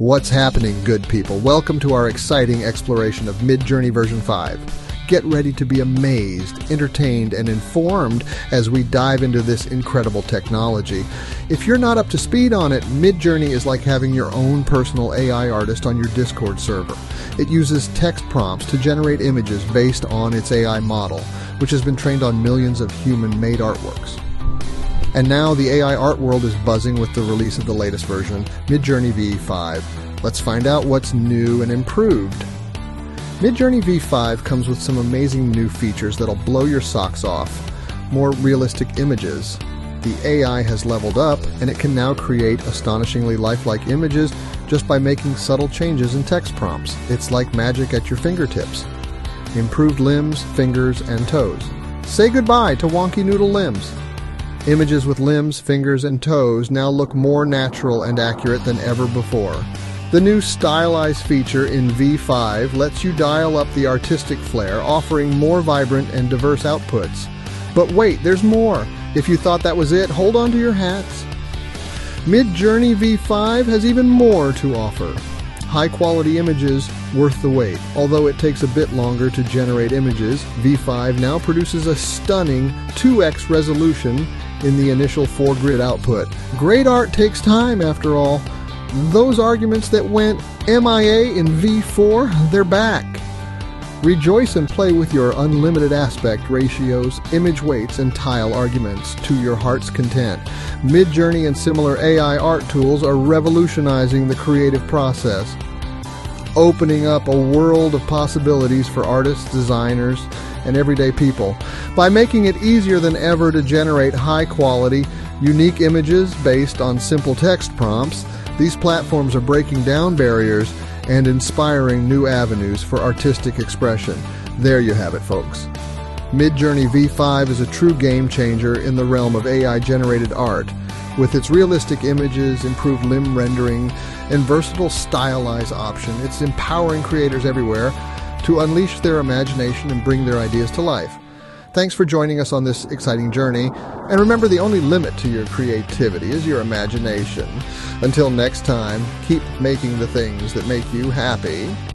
What's happening, good people? Welcome to our exciting exploration of Midjourney version 5. Get ready to be amazed, entertained, and informed as we dive into this incredible technology. If you're not up to speed on it, Midjourney is like having your own personal AI artist on your Discord server. It uses text prompts to generate images based on its AI model, which has been trained on millions of human-made artworks. And now the AI art world is buzzing with the release of the latest version, Midjourney v5. Let's find out what's new and improved. Midjourney v5 comes with some amazing new features that'll blow your socks off. More realistic images. The AI has leveled up, and it can now create astonishingly lifelike images just by making subtle changes in text prompts. It's like magic at your fingertips. Improved limbs, fingers, and toes. Say goodbye to wonky noodle limbs. Images with limbs, fingers, and toes now look more natural and accurate than ever before. The new Stylize feature in v5 lets you dial up the artistic flair, offering more vibrant and diverse outputs. But wait, there's more! If you thought that was it, hold on to your hats. Midjourney v5 has even more to offer. High-quality images worth the wait. Although it takes a bit longer to generate images, v5 now produces a stunning 2x resolution in the initial 4-grid output. Great art takes time, after all. Those arguments that went MIA in v4, they're back. Rejoice and play with your unlimited aspect ratios, image weights, and tile arguments to your heart's content. Midjourney and similar AI art tools are revolutionizing the creative process, opening up a world of possibilities for artists, designers, and everyday people. By making it easier than ever to generate high-quality, unique images based on simple text prompts, these platforms are breaking down barriers and inspiring new avenues for artistic expression. There you have it, folks. Midjourney v5 is a true game changer in the realm of AI-generated art. With its realistic images, improved limb rendering, and versatile Stylize option, it's empowering creators everywhere to unleash their imagination and bring their ideas to life. Thanks for joining us on this exciting journey, and remember, the only limit to your creativity is your imagination. Until next time, keep making the things that make you happy.